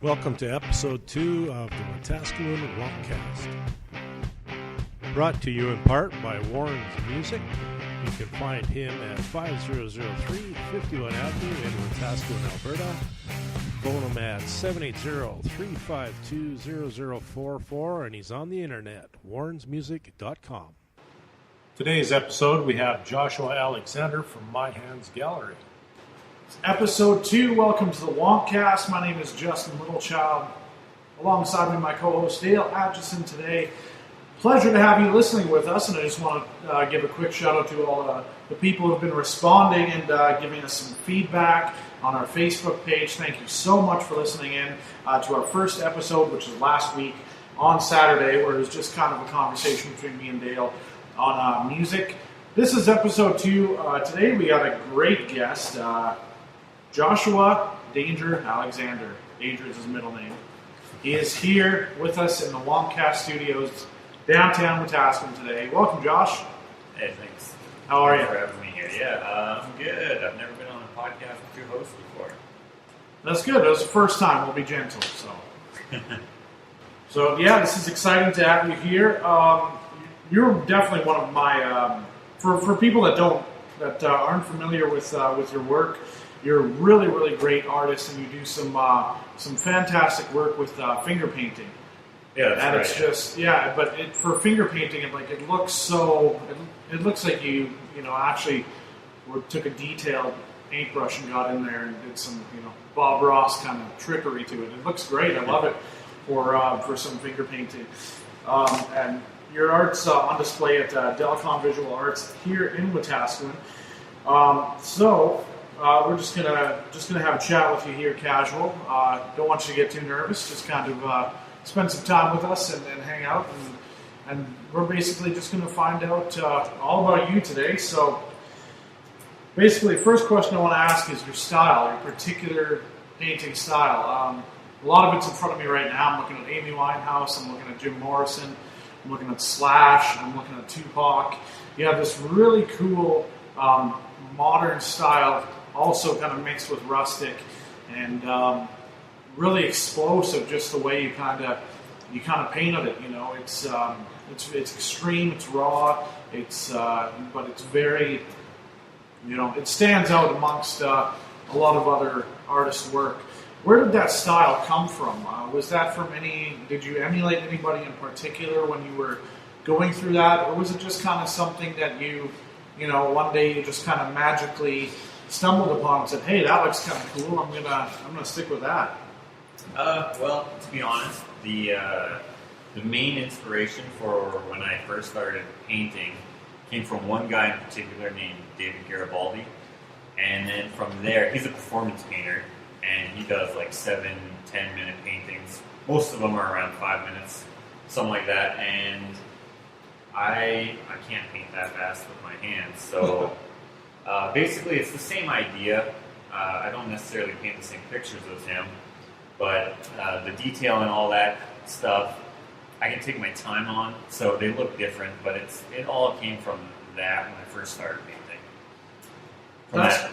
Welcome to episode 2 of the Wetaskiwin WonkCast. Brought to you in part by Warren's Music. You can find him at 5003 51 Avenue in Wetaskiwin, Alberta. Phone him at 780-352-0044, and he's on the internet, warrensmusic.com. Today's episode, we have Joshua Alexander from My Hands Gallery. Episode 2, welcome to the WonkCast. My name is Justin Littlechild. Alongside me, my co-host Dale Atchison today. Pleasure to have you listening with us, and I just want to give a quick shout out to all the people who have been responding and giving us some feedback on our Facebook page. Thank you so much for listening in to our first episode, which was last week on Saturday, where it was just kind of a conversation between me and Dale on music. This is episode 2. Today we got a great guest, Joshua Danger Alexander. Danger is his middle name. He is here with us in the WonkCast studios, downtown Wetaskiwin today. Welcome, Josh. Hey, thanks. How are you? Thanks for having me here. Yeah, I'm good. I've never been on a podcast with two hosts before. That's good. That was the first time. We'll be gentle. So yeah, this is exciting to have you here. You're definitely one of my for people that aren't familiar with your work. You're a really, really great artist, and you do some fantastic work with finger painting. Yeah, that's and right. It's just but for finger painting, it looks so. It looks like you actually took a detailed paintbrush and got in there and did some Bob Ross kind of trickery to it. It looks great. I love it for some finger painting. And your art's on display at Delcon Visual Arts here in Wetaskiwin. We're just gonna have a chat with you here, casual. Don't want you to get too nervous. Just kind of spend some time with us and hang out, and we're basically just gonna find out all about you today. So, basically, first question I want to ask is your style, your particular painting style. A lot of it's in front of me right now. I'm looking at Amy Winehouse. I'm looking at Jim Morrison. I'm looking at Slash. I'm looking at Tupac. You have this really cool modern style, also kind of mixed with rustic, and really explosive. Just the way you kind of painted it. It's extreme. It's raw. But it's very, it stands out amongst a lot of other artists' work. Where did that style come from? Was that from did you emulate anybody in particular when you were going through that, or was it just kind of something that you one day you just kind of magically stumbled upon and said, "Hey, that looks kind of cool. I'm gonna stick with that." Well, to be honest, the main inspiration for when I first started painting came from one guy in particular named David Garibaldi, and then from there, he's a performance painter, and he does like 7-10 minute paintings. Most of them are around 5 minutes, something like that, and I can't paint that fast with my hands, so basically it's the same idea. I don't necessarily paint the same pictures as him, but the detail and all that stuff I can take my time on, so they look different, but it all came from that when I first started painting.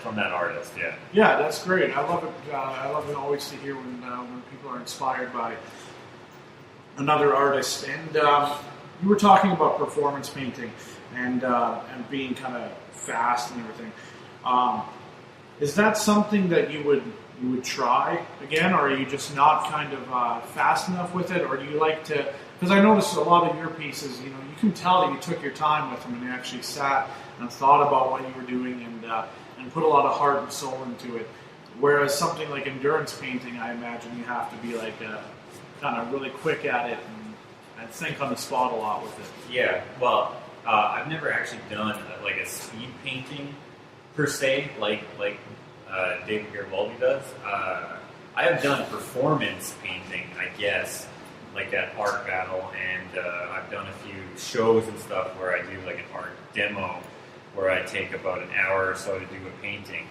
From that artist, yeah. Yeah, that's great. I love it. I love it always to hear when people are inspired by another artist. And you were talking about performance painting and being kind of fast and everything. Is that something that you would try again, or are you just not kind of fast enough with it, or do you like to? Because I noticed a lot of your pieces, you can tell that you took your time with them and you actually sat and thought about what you were doing and put a lot of heart and soul into it. Whereas something like endurance painting, I imagine you have to be like kind of really quick at it and think on the spot a lot with it. Yeah, well, I've never actually done like a speed painting per se, like David Garibaldi does. I have done performance painting, I guess, like at Art Battle, and I've done a few shows and stuff where I do like an art demo where I take about an hour or so to do a painting.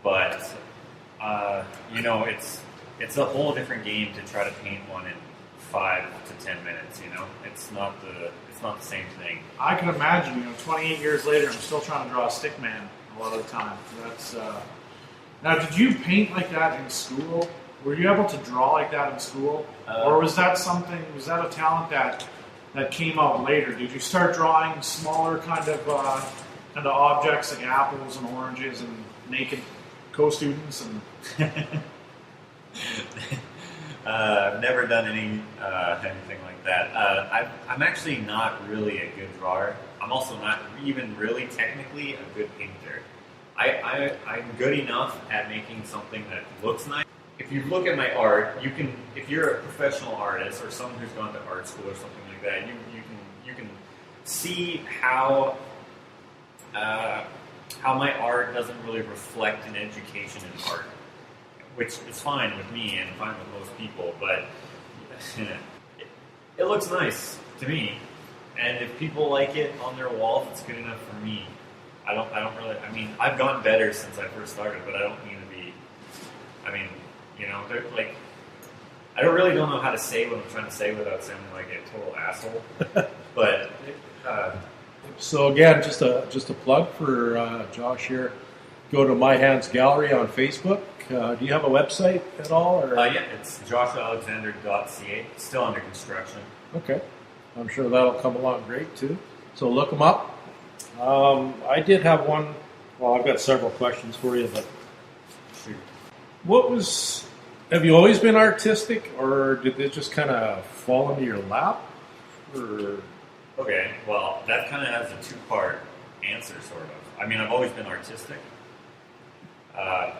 But it's a whole different game to try to paint one in 5 to 10 minutes. It's not the same thing. I can imagine. 28 years later, I'm still trying to draw a stick man a lot of the time. That's now. Did you paint like that in school? Were you able to draw like that in school, or was that a talent that came out later? Did you start drawing smaller kind of objects like apples and oranges and naked co-students and? I've never done anything like that. I'm actually not really a good drawer. I'm also not even really technically a good painter. I'm good enough at making something that looks nice. If you look at my art, you can. If you're a professional artist or someone who's gone to art school or something like that, you can see how my art doesn't really reflect an education in art, which is fine with me and fine with most people, but it looks nice to me, and if people like it on their walls, it's good enough for me. I don't really. I mean, I've gotten better since I first started, but I don't mean to be. I mean, like, I don't know how to say what I'm trying to say without sounding like a total asshole. But so again, just a plug for Josh here. Go to My Hands Gallery on Facebook. Do you have a website at all? Or? Yeah, it's joshuaalexander.ca. It's still under construction. Okay. I'm sure that'll come along great too. So look them up. I did have one. Well, I've got several questions for you, but have you always been artistic, or did it just kind of fall into your lap? Or? Okay, well, that kind of has a two-part answer, sort of. I mean, I've always been artistic.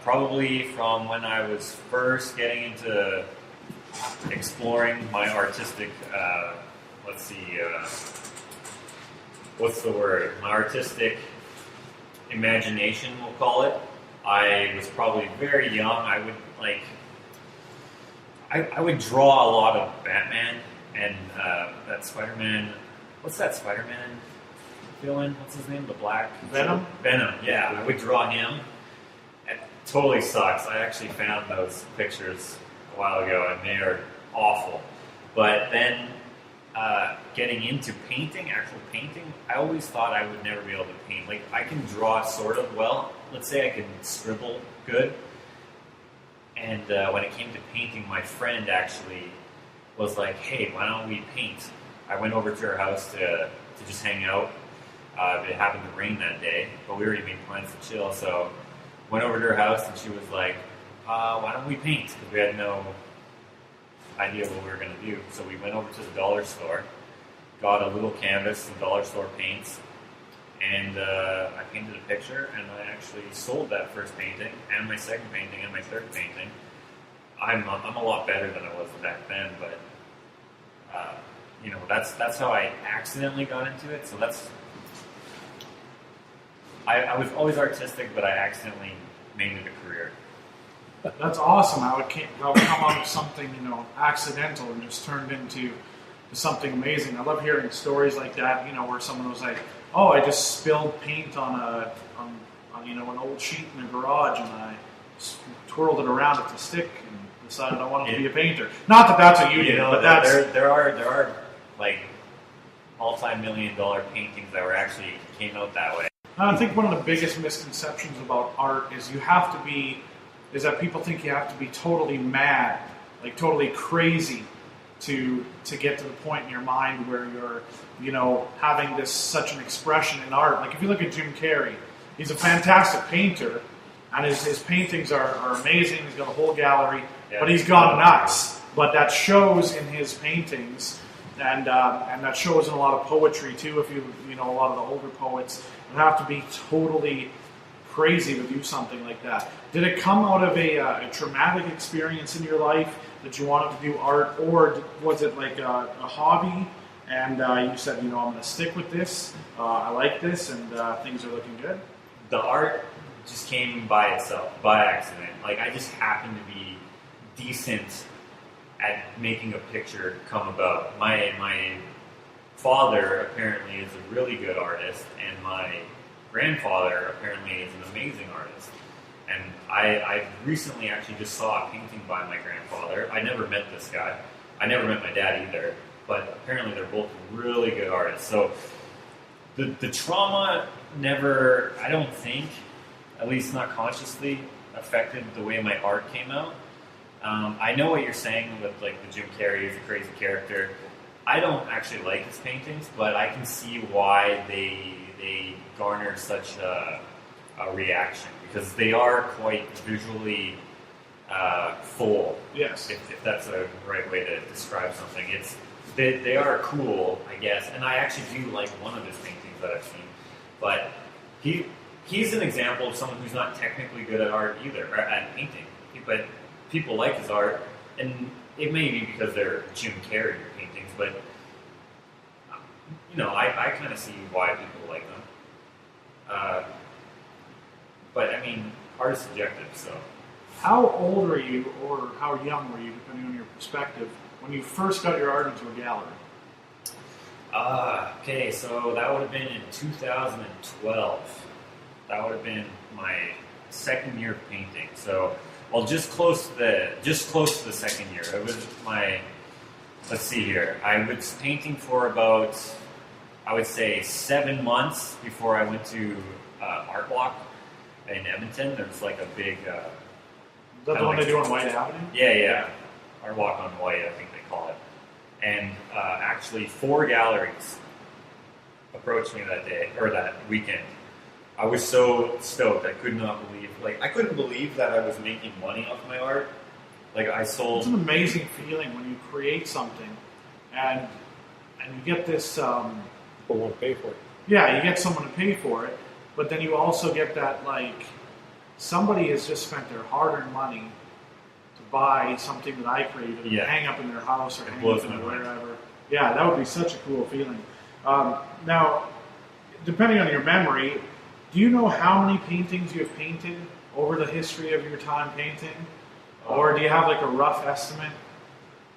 Probably from when I was first getting into exploring my artistic, what's the word? My artistic imagination, we'll call it. I was probably very young. I would draw a lot of Batman and that Spider-Man. What's that Spider-Man villain? What's his name? The Black Venom? Venom, yeah. I would draw him. It totally sucks. I actually found those pictures a while ago, and they are awful. But then getting into painting, actual painting, I always thought I would never be able to paint. Like, I can draw sort of well. Let's say I can scribble good. And when it came to painting, my friend actually was like, hey, why don't we paint? I went over to her house to just hang out. It happened to rain that day, but we already made plans to chill. So went over to her house, and she was like, why don't we paint? Because we had no idea what we were going to do. So we went over to the dollar store, got a little canvas, some dollar store paints, and I painted a picture, and I actually sold that first painting, and my second painting, and my third painting. I'm a lot better than I was back then, but that's how I accidentally got into it. So I was always artistic, but I accidentally made it a career. That's awesome. How it come out of something accidental and just turned into something amazing. I love hearing stories like that. Where someone was like, "Oh, I just spilled paint on an old sheet in the garage, and I twirled it around with a stick and decided I wanted to be a painter." Not that that's what you did, but there are like multi-million-dollar paintings that came out that way. I think one of the biggest misconceptions about art is that people think you have to be totally mad, like totally crazy, to get to the point in your mind where you're, having such an expression in art. Like if you look at Jim Carrey, he's a fantastic painter, and his paintings are amazing. He's got a whole gallery, but he's gone nuts. But that shows in his paintings, and that shows in a lot of poetry too. If a lot of the older poets would have to be totally crazy to do something like that. Did it come out of a traumatic experience in your life that you wanted to do art, or was it like a hobby and you said, I'm going to stick with this, I like this, and things are looking good? The art just came by itself, by accident. Like, I just happened to be decent at making a picture come about. My father apparently is a really good artist, and my grandfather apparently is an amazing artist. And I recently actually just saw a painting by my grandfather. I never met this guy. I never met my dad either. But apparently they're both really good artists. So the trauma never, I don't think, at least not consciously, affected the way my art came out. I know what you're saying with like the Jim Carrey is a crazy character. I don't actually like his paintings, but I can see why they garner such a reaction, because they are quite visually full. Yes. If that's a right way to describe something. They are cool, I guess, and I actually do like one of his paintings that I've seen. But he's an example of someone who's not technically good at art either, or at painting. But people like his art, and it may be because they're Jim Carrey paintings, but I kind of see why people like them. But I mean, art is subjective, so. How old were you, or how young were you, depending on your perspective, when you first got your art into a gallery? Okay, so that would have been in 2012. That would have been my second year of painting. So, well, just close to the second year. It was let's see here. I was painting for about, I would say, 7 months before I went to Art Block in Edmonton. There's like a big... Is that the one they do on White Avenue? Yeah. Art Walk on White, I think they call it. And actually 4 galleries approached me that day, or that weekend. I was so stoked. I couldn't believe that I was making money off my art. Like, I sold... It's an amazing feeling when you create something and you get this... People won't pay for it. Yeah, you get someone to pay for it, but then you also get that, like, somebody has just spent their hard-earned money to buy something that I created and hang up in their house or hang up in wherever. Yeah, that would be such a cool feeling. Now, depending on your memory, do you know how many paintings you have painted over the history of your time painting? Or do you have like a rough estimate?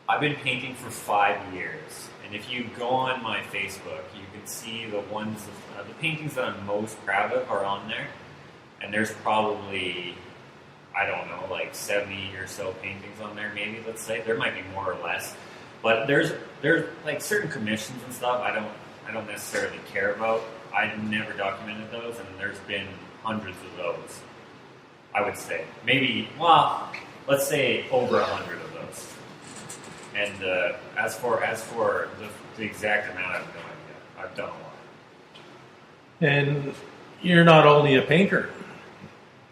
I've been painting for 5 years. And if you go on my Facebook, you can see the ones, the paintings that I'm most proud of are on there. And there's probably, I don't know, like 70 or so paintings on there, maybe, let's say. There might be more or less. But there's like certain commissions and stuff I don't necessarily care about. I've never documented those, and there's been hundreds of those, I would say. Maybe, well, let's say over 100 of those. And as for the exact amount, I have no idea. I've done a lot. And you're not only a painter.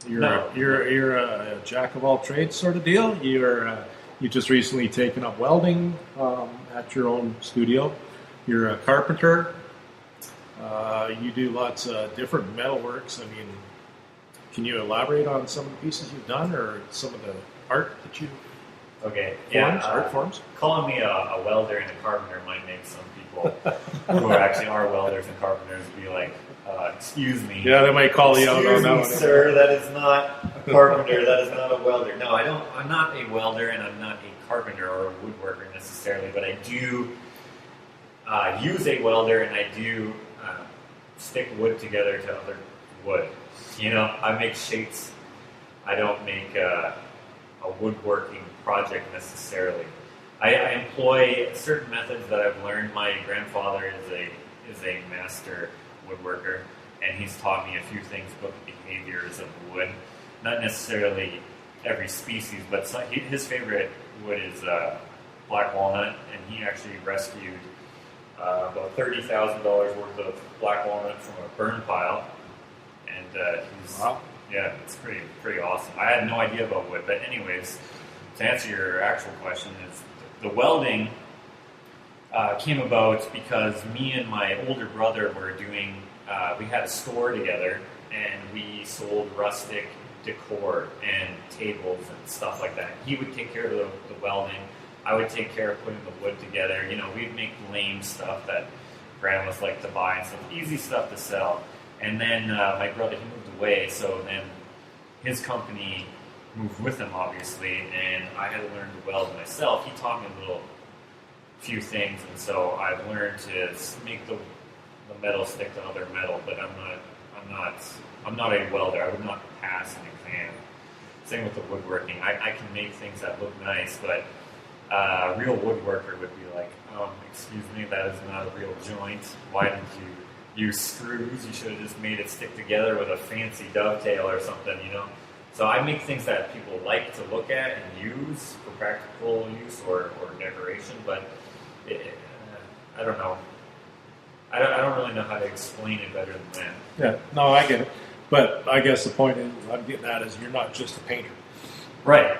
You're No. you're a jack of all trades sort of deal. You just recently taken up welding at your own studio. You're a carpenter. You do lots of different metalworks. I mean, can you elaborate on some of the pieces you've done, or some of the art that you art forms? Calling me a welder and a carpenter might make some people who actually are welders and carpenters be like, excuse me. Yeah, they might call you out on that one. Sir, that is not a carpenter, that is not a welder. No, I'm not a welder, and I'm not a carpenter or a woodworker necessarily, but I do use a welder, and I do stick wood together to other wood. I make shapes. I don't make a woodworking project necessarily. I employ certain methods that I've learned. My grandfather is a master woodworker, and he's taught me a few things about the behaviors of wood. Not necessarily every species, but his favorite wood is black walnut, and he actually rescued about $30,000 worth of black walnut from a burn pile. And it's pretty awesome. I had no idea about wood, but anyways, to answer your actual question, is the welding came about because me and my older brother were doing, we had a store together, and we sold rustic decor and tables and stuff like that. He would take care of the welding. I would take care of putting the wood together. We'd make lame stuff that grandmas like to buy and stuff, easy stuff to sell. And then my brother, he moved away, so then his company moved with him, obviously, and I had to learn to weld myself. He taught me few things, and so I've learned to make the metal stick to other metal. But I'm not a welder. I would not pass an exam. Same with the woodworking. I can make things that look nice, but a real woodworker would be like, excuse me, that is not a real joint. Why didn't you use screws? You should have just made it stick together with a fancy dovetail or something, So I make things that people like to look at and use for practical use or decoration, but I don't know. I don't really know how to explain it better than that. Yeah, no, I get it. But I guess the point is, I'm getting at is you're not just a painter. Right.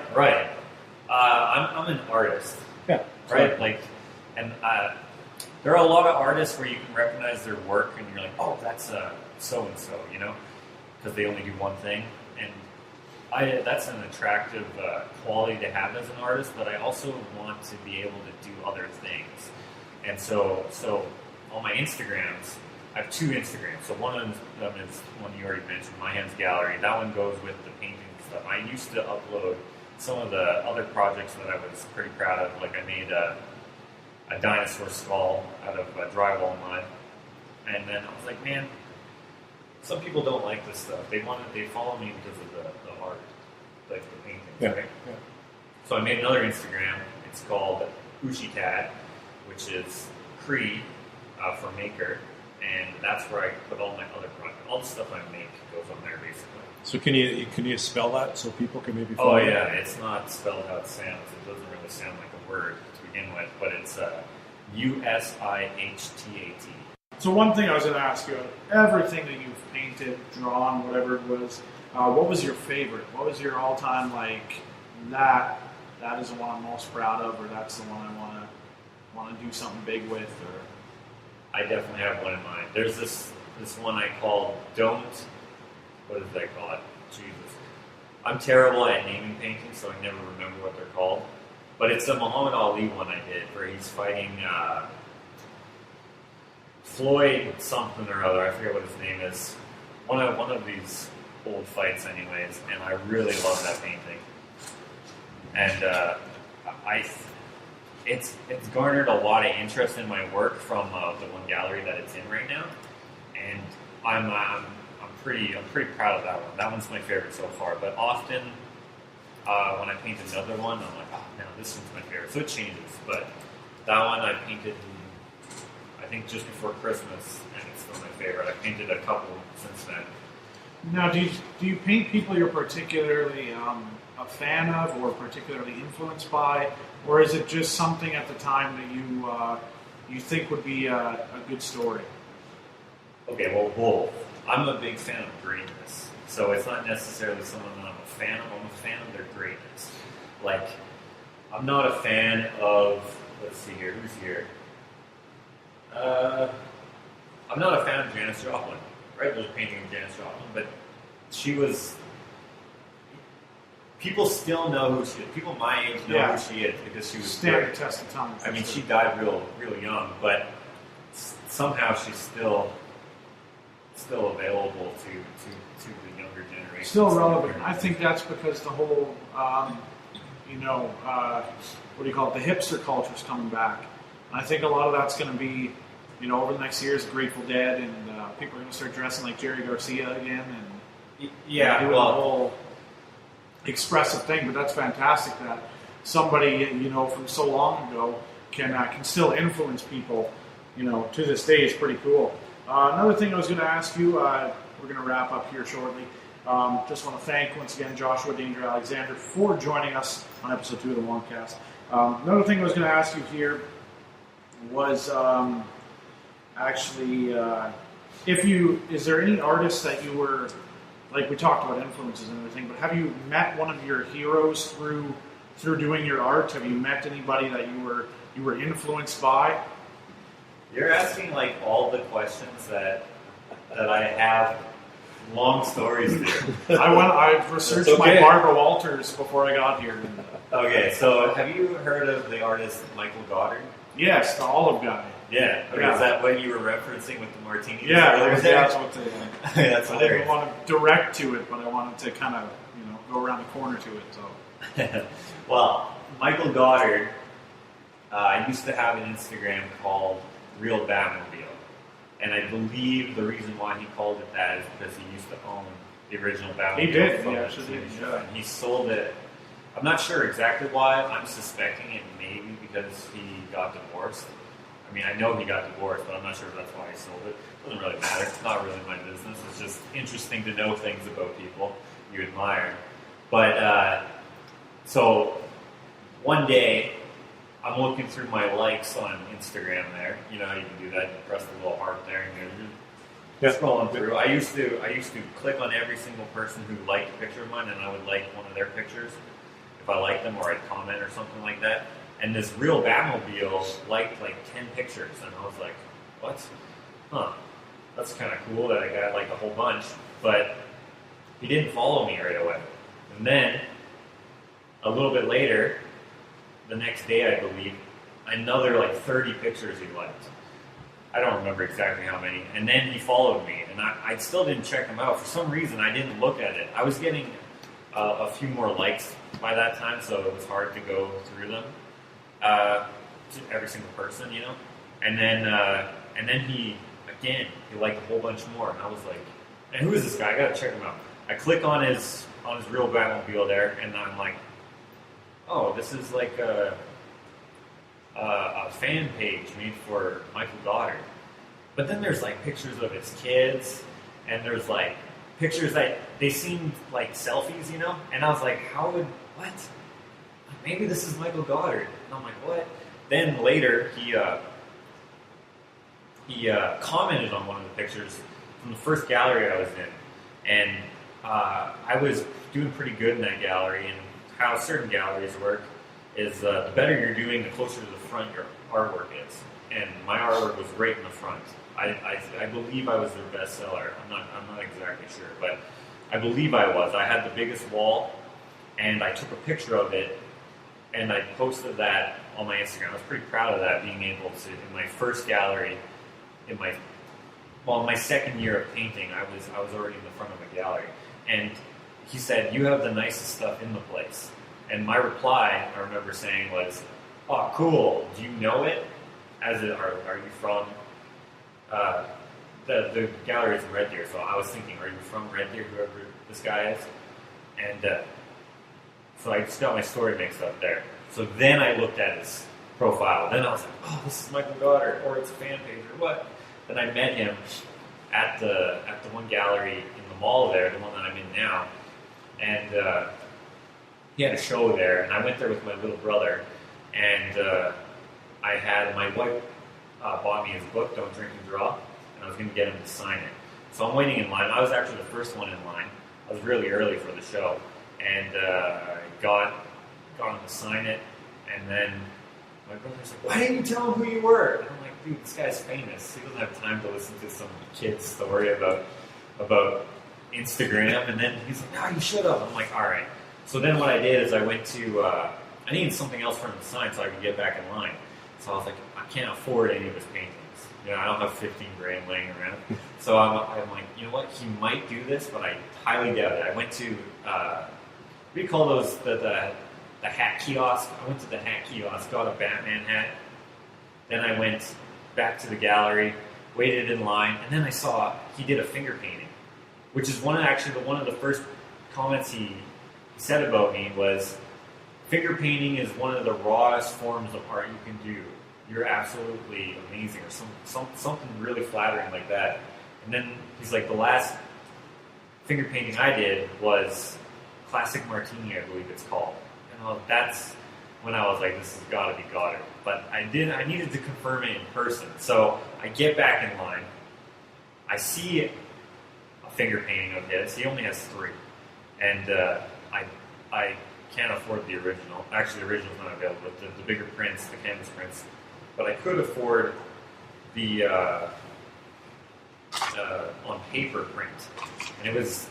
I'm an artist. Yeah. Right? Like, and there are a lot of artists where you can recognize their work and you're like, oh, that's so-and-so, you know? Because they only do one thing. And that's an attractive quality to have as an artist, but I also want to be able to do other things. And so on my Instagrams, I have 2 Instagrams. So one of them is one you already mentioned, My Hands Gallery. That one goes with the painting stuff. I used to upload some of the other projects that I was pretty proud of. Like I made a dinosaur skull out of drywall mud. And then I was like, man, some people don't like this stuff. They follow me because of the art, like the paintings, right? Yeah. So I made another Instagram. It's called Ushitat, which is Cree for maker, and that's where I put all my other projects. All the stuff I make goes on there, basically. So can you spell that so people can maybe follow? Oh yeah, it's not spelled how it sounds. It doesn't really sound like a word to begin with, but it's Ushitat. So one thing I was going to ask you, everything that you've painted, drawn, whatever it was, what was your favorite? What was your all-time, like, that is the one I'm most proud of, or that's the one I want to do something big with? Or I definitely have one in mind. There's this one I call what did I call it? Jesus. I'm terrible at naming paintings, so I never remember what they're called. But it's a Muhammad Ali one I did, where he's fighting Floyd something or other. I forget what his name is. One of these old fights, anyways. And I really love that painting. And it's garnered a lot of interest in my work from the one gallery that it's in right now. And I'm pretty proud of that one. That one's my favorite so far. But often when I paint another one, I'm like, oh no, this one's my favorite. So it changes. But that one I painted, I think, just before Christmas, and it's still my favorite. I painted a couple since then. Now, do you paint people you're particularly a fan of or particularly influenced by, or is it just something at the time that you think would be a good story? Okay, well, both. I'm a big fan of greatness, so it's not necessarily someone that I'm a fan of. I'm a fan of their greatness. Like, I'm not a fan of, let's see here, who's here? I'm not a fan of Janis Joplin, right? There's a painting of Janis Joplin, but she was. People still know who she is. People my age know who she is because she was stand the test of time. I mean, she died real young, but somehow she's still available to the younger generation. Still relevant. I think that's because the whole, what do you call it? The hipster culture is coming back. And I think a lot of that's going to be, over the next years, Grateful Dead, and people are going to start dressing like Jerry Garcia again, and doing the whole expressive thing. But that's fantastic that somebody from so long ago can still influence people. To this day is pretty cool. Another thing I was going to ask you, we're going to wrap up here shortly. Just want to thank once again Joshua Alexander for joining us on episode 2 of the WonkCast. Another thing I was going to ask you here was is there any artists that you were, like we talked about influences and everything, but have you met one of your heroes through doing your art? Have you met anybody that you were influenced by? You're asking like all the questions that I have long stories to. I researched my Barbara Walters before I got here. Okay, so have you heard of the artist Michael Goddard? Yes, the olive guy. Yeah. Okay, yeah. Is that what you were referencing with the martinis? Yeah, that's what that's hilarious. I didn't want to direct to it, but I wanted to kind of go around the corner to it. So. Well, Michael Goddard, I used to have an Instagram called Real Batmobile, and I believe the reason why he called it that is because he used to own the original Batmobile. He did. He actually did. Yeah. And he sold it. I'm not sure exactly why. I'm suspecting it maybe because he got divorced. I mean, I know he got divorced, but I'm not sure if that's why he sold it. It doesn't really matter. It's not really my business. It's just interesting to know things about people you admire. But so one day, I'm looking through my likes on Instagram there. You know how you can do that. You press the little heart there and you're scrolling through. I used to click on every single person who liked a picture of mine, and I would like one of their pictures if I liked them, or I'd comment or something like that. And this real Batmobile liked like 10 pictures, and I was like, what? Huh. That's kind of cool that I got like a whole bunch. But he didn't follow me right away. And then, a little bit later, the next day I believe, another like 30 pictures he liked. I don't remember exactly how many. And then he followed me, and I still didn't check him out. For some reason, I didn't look at it. I was getting a few more likes by that time, so it was hard to go through them. To every single person, you know? And then he liked a whole bunch more, and I was like, and who is this guy? I gotta check him out. I click on his real Batmobile there, and I'm like, oh, this is like a fan page made for Michael Goddard. But then there's like pictures of his kids, and there's like pictures that they seemed like selfies, you know? And I was like, what? Maybe this is Michael Goddard. And I'm like, what? Then later, he commented on one of the pictures from the first gallery I was in. And I was doing pretty good in that gallery, and how certain galleries work is the better you're doing, the closer to the front your artwork is. And my artwork was right in the front. I believe I was their best seller. I'm not exactly sure, but I believe I was. I had the biggest wall, and I took a picture of it, and I posted that on my Instagram. I was pretty proud of that, being able to, in my first gallery, in my second year of painting, I was already in the front of a gallery. And he said, "You have the nicest stuff in the place." And my reply, I remember saying, was, "Oh, cool. Do you know it? Are you from?" The gallery is in Red Deer, so I was thinking, "Are you from Red Deer, whoever this guy is?" And so I just got my story mixed up there. So then I looked at his profile. Then I was like, "Oh, this is Michael Goddard, or it's a fan page, or what?" Then I met him at the one gallery in the mall there, the one that I'm in now, and he had a show there, and I went there with my little brother, and I had my wife bought me his book, Don't Drink and Draw, and I was going to get him to sign it. So I'm waiting in line. I was actually the first one in line. I was really early for the show, and got him to sign it, and then my brother's like, "Why didn't you tell him who you were?" And I'm like, "Dude, this guy's famous. He doesn't have time to listen to some kid's story about Instagram." And then he's like, "No, you should have." I'm like, "All right." So then what I did is I went to, I needed something else for him to sign so I could get back in line. So I was like, I can't afford any of his paintings. You know, I don't have 15 grand laying around. So I'm like, you know what, he might do this, but I highly doubt it. I went to, what do you call those, the hat kiosk? I went to the hat kiosk, got a Batman hat. Then I went back to the gallery, waited in line, and then I saw he did a finger painting, which is one of the first comments he said about me was, "Finger painting is one of the rawest forms of art you can do. You're absolutely amazing," or something really flattering like that. And then he's like, "The last finger painting I did was Classic Martini, I believe it's called." And that's when I was like, "This has got to be Goddard." But I needed to confirm it in person. So I get back in line. I see a finger painting of his. He only has 3. And I can't afford the original. Actually, the original's not available, but the bigger prints, the canvas prints. But I could afford the on paper print. And it was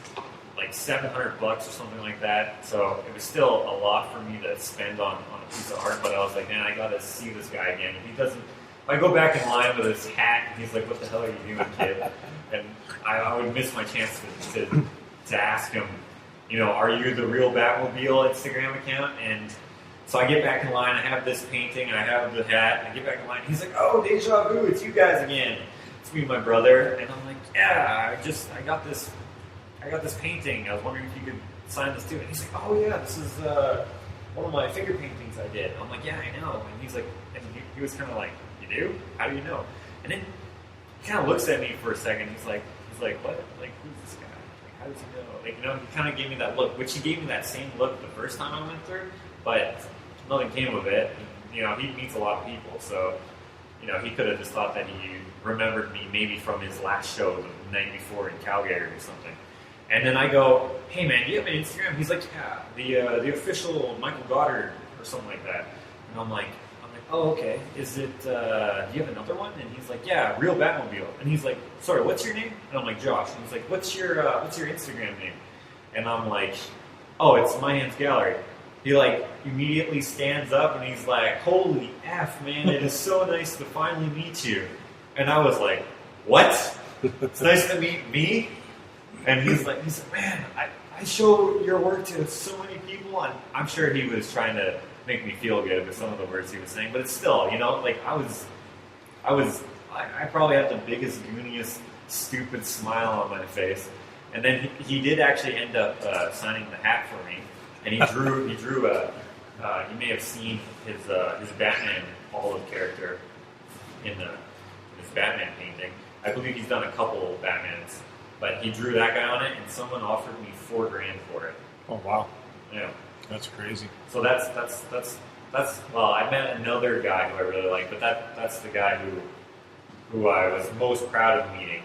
like $700 or something like that. So it was still a lot for me to spend on a piece of art. But I was like, man, I got to see this guy again. If I go back in line with his hat, and he's like, "What the hell are you doing, kid?" And I would miss my chance to ask him, you know, "Are you the real Batmobile Instagram account?" And so I get back in line, I have this painting, I have the hat, I get back in line, he's like, "Oh, deja vu, it's you guys again." It's me and my brother, and I'm like, "Yeah, I got this painting, I was wondering if you could sign this too." And he's like, "Oh yeah, this is one of my finger paintings I did." I'm like, "Yeah, I know." And he's like, and he was kind of like, "You do? How do you know?" And then he kind of looks at me for a second, he's like, "What? Like, who's this guy? Like, how does he know? Like, he kind of gave me that look, which he gave me that same look the first time I went through, but nothing came of it. He meets a lot of people, so, he could have just thought that he remembered me maybe from his last show the night before in Calgary or something. And then I go, hey man, do you have an Instagram? He's like, yeah, the official Michael Goddard or something like that. And I'm like, oh, okay. Is it, do you have another one? And he's like, yeah, Real Batmobile. And he's like, sorry, what's your name? And I'm like, Josh. And he's like, what's your Instagram name? And I'm like, oh, it's My Hands Gallery. He immediately stands up and he's like, holy F, man, it is so nice to finally meet you. And I was like, what? It's nice to meet me? And he's like, man, I show your work to so many people. And I'm sure he was trying to make me feel good with some of the words he was saying, but it's still, I probably had the biggest, gooniest, stupid smile on my face. And then he did actually end up signing the hat for me. And he drew you may have seen his Batman olive character in his Batman painting. I believe he's done a couple of Batmans, but he drew that guy on it, and someone offered me $4,000 for it. Oh wow! Yeah, that's crazy. So that's well, I met another guy who I really like, but that's the guy who I was most proud of meeting.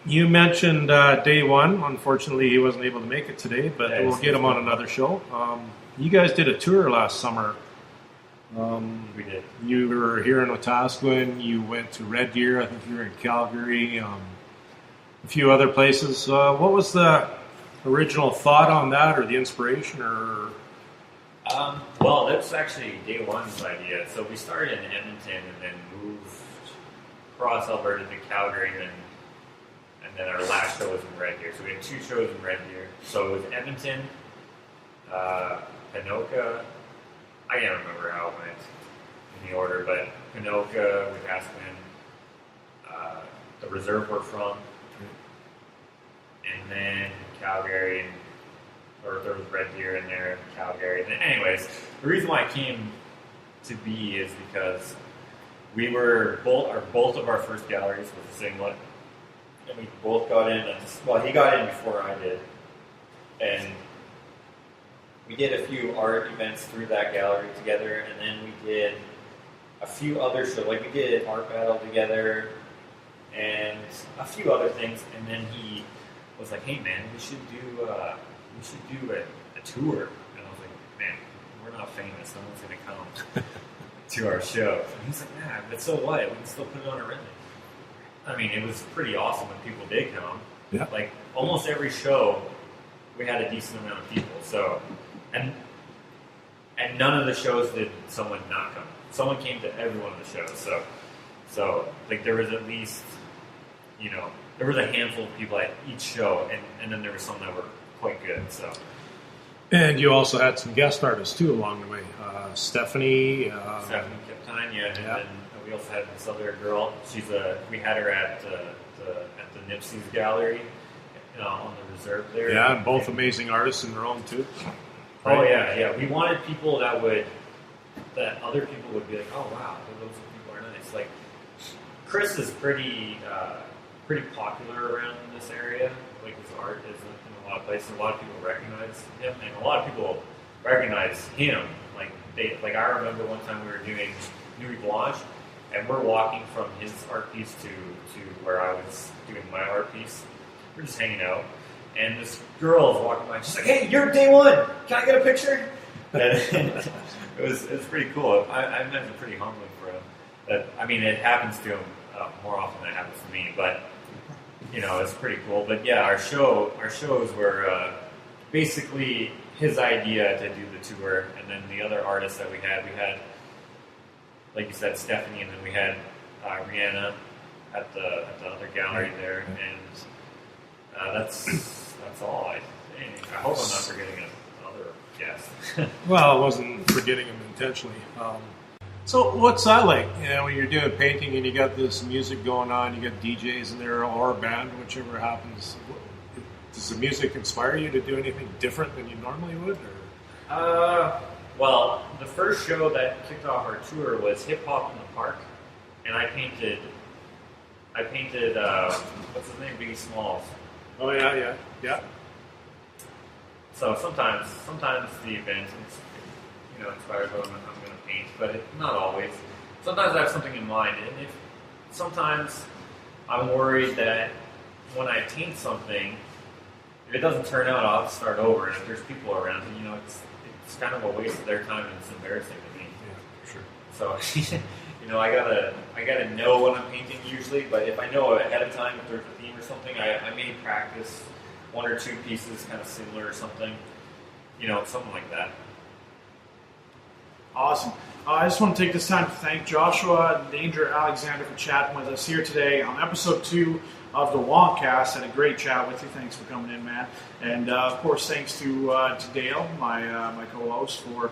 You mentioned day one. Unfortunately, he wasn't able to make it today, but we'll get him on another show. You guys did a tour last summer. We did. You were here in Wetaskiwin. You went to Red Deer. I think you were in Calgary. A few other places. What was the original thought on that, or the inspiration, or? Well, that was actually day one's idea. So we started in Edmonton and then moved across Alberta to Calgary, and then our last show was in Red Deer. So we had 2 shows in Red Deer. So it was Edmonton, Pinoca. I can't remember how it went in the order, but Pinoca, Wetaskiwin, the reserve we're from, and then Calgary, or there was Red Deer in there, Calgary. And anyways, the reason why I came to be is because we were both of our first galleries with the singlet, and we both got in. He got in before I did, and we did a few art events through that gallery together, and then we did a few other shows. We did Art Battle together, and a few other things. And then he was like, "Hey, man, we should do a tour." And I was like, "Man, we're not famous. No one's gonna come to our show." And he's like, "Nah, but so what? We can still put it on a resume." I mean, it was pretty awesome when people did come. Yeah. Almost every show, we had a decent amount of people. So, and none of the shows did someone not come. Someone came to every one of the shows. So there was at least, there was a handful of people at each show, and then there were some that were quite good. So. And you also had some guest artists too along the way. Stephanie Kiptine, and then we also had this other girl. We had her at the Nipsey's gallery on the reserve there. Yeah, and both amazing artists in their own too. Right? Oh yeah. We wanted people that other people would be like, oh wow, those people are nice. Chris is pretty popular around this area. His art is in a lot of places. A lot of people recognize him, and a lot of people recognize him. I remember one time we were doing Nuit Blanche, and we're walking from his art piece to where I was doing my art piece. We're just hanging out, and this girl is walking by. She's like, "Hey, you're day one. Can I get a picture?" And it was pretty cool. I imagine it's pretty humbling for him. It happens to him more often than it happens to me, but it's pretty cool. But yeah, our shows were basically his idea to do the tour, and then the other artists that we had, like you said, Stephanie, and then we had Rihanna at the other gallery there, and that's all I think. I hope I'm not forgetting another guest. Well, I wasn't forgetting him intentionally. So what's that like? When you're doing painting and you got this music going on, you got DJs in there or a band, whichever happens. Does the music inspire you to do anything different than you normally would? Or? Well, the first show that kicked off our tour was Hip Hop in the Park, and I painted what's his name, Biggie Smalls. Oh yeah. So sometimes the event inspires what I'm going to paint, but not always. Sometimes I have something in mind, and sometimes I'm worried that when I paint something, if it doesn't turn out, I'll have to start over. And if there's people around, it's kind of a waste of their time, and it's embarrassing to me. Yeah, sure. So, I gotta know what I'm painting usually. But if I know ahead of time if there's a theme or something, I may practice one or two pieces kind of similar or something. Something like that. Awesome. I just want to take this time to thank Joshua Alexander for chatting with us here today on episode 2 of the WonkCast. Had a great chat with you. Thanks for coming in, man. And of course, thanks to Dale, my co-host, for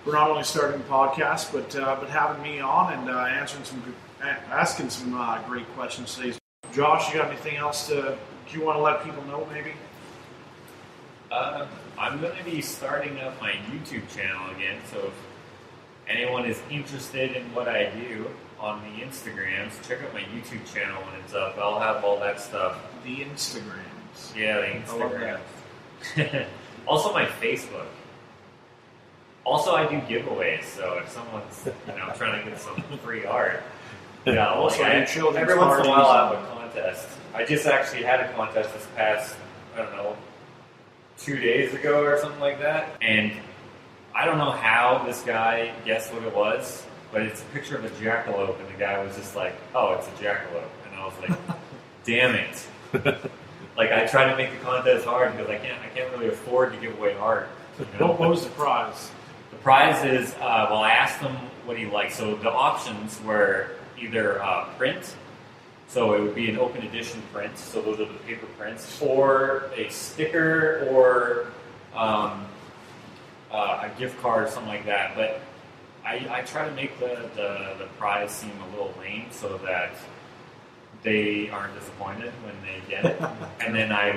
not only starting the podcast but having me on and asking some great questions today. Josh, you got anything else you want to let people know, maybe? I'm going to be starting up my YouTube channel again, so if anyone is interested in what I do on the Instagrams, check out my YouTube channel when it's up. I'll have all that stuff. The Instagrams. Yeah, the Instagrams. Also my Facebook. Also, I do giveaways, so if someone's trying to get some free art, also every once in a while I have a contest. I just actually had a contest this past, 2 days ago or something like that, and I don't know how this guy guessed what it was, but it's a picture of a jackalope, and the guy was just like, "Oh, it's a jackalope," and I was like, "Damn it!" Like I try to make the contest hard because I can't really afford to give away art. What was the prize? The prize is I asked him what he liked. So the options were either print. So it would be an open edition print, so those are the paper prints, or a sticker, or a gift card or something like that. But I try to make the prize seem a little lame so that they aren't disappointed when they get it. And then I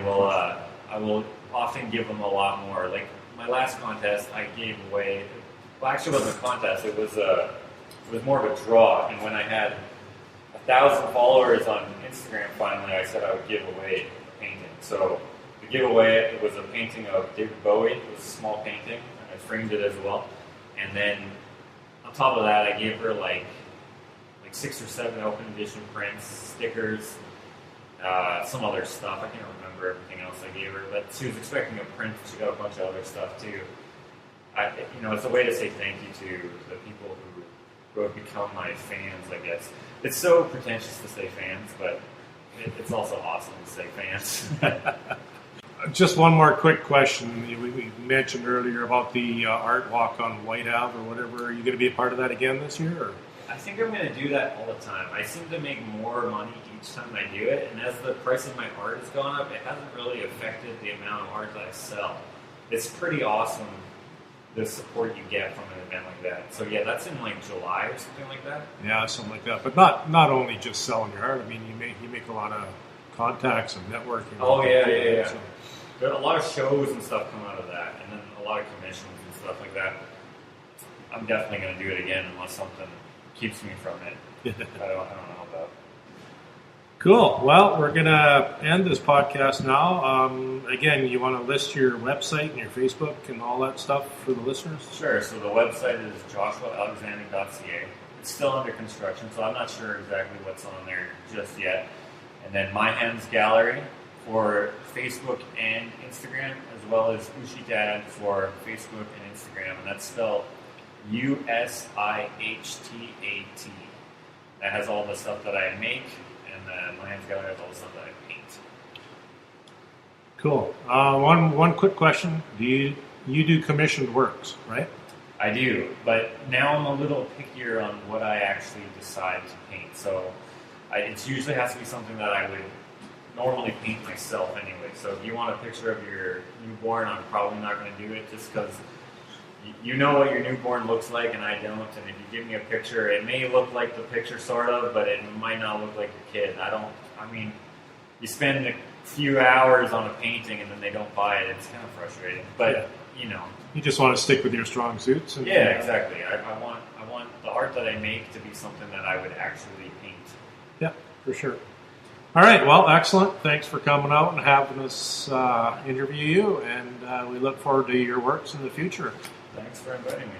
will often give them a lot more. Like my last contest, I gave away. Well, actually, it wasn't a contest. It was more of a draw. And when I had 1,000 followers on Instagram, finally, I said I would give away a painting. So the giveaway, it was a painting of David Bowie. It was a small painting. I framed it as well. And then on top of that, I gave her like 6 or 7 open edition prints, stickers, some other stuff. I can't remember everything else I gave her, but she was expecting a print. She got a bunch of other stuff too. It's a way to say thank you to the people who have become my fans, I guess. It's so pretentious to say fans, but it's also awesome to say fans. Just one more quick question. We mentioned earlier about the art walk on White Ave or whatever. Are you going to be a part of that again this year? Or? I think I'm going to do that all the time. I seem to make more money each time I do it, and as the price of my art has gone up, it hasn't really affected the amount of art that I sell. It's pretty awesome, the support you get from an event like that. So yeah, that's in July or something like that. Yeah, something like that. But not only just selling your art. I mean, you make a lot of contacts and networking. Oh yeah. So. There are a lot of shows and stuff come out of that, and then a lot of commissions and stuff like that. I'm definitely going to do it again unless something keeps me from it. I don't know about. Cool. Well, we're going to end this podcast now. Again, you want to list your website and your Facebook and all that stuff for the listeners? Sure. So the website is joshuaalexander.ca. It's still under construction, so I'm not sure exactly what's on there just yet. And then My Hands Gallery for Facebook and Instagram, as well as Ushitad for Facebook and Instagram, and that's spelled Usightat. That has all the stuff that I make, and My Hands Gallery has all the stuff that I paint. Cool. One quick question: Do you do commissioned works, right? I do, but now I'm a little pickier on what I actually decide to paint. So it usually has to be something that I would normally paint myself anyway. So if you want a picture of your newborn, I'm probably not going to do it just because you know what your newborn looks like and I don't. And if you give me a picture, it may look like the picture sort of, but it might not look like your kid. You spend a few hours on a painting and then they don't buy it. It's kind of frustrating. But, You just want to stick with your strong suits? Yeah, exactly. I want the art that I make to be something that I would actually paint. Yeah, for sure. All right. Well, excellent. Thanks for coming out and having us interview you, and we look forward to your works in the future. Thanks for inviting me.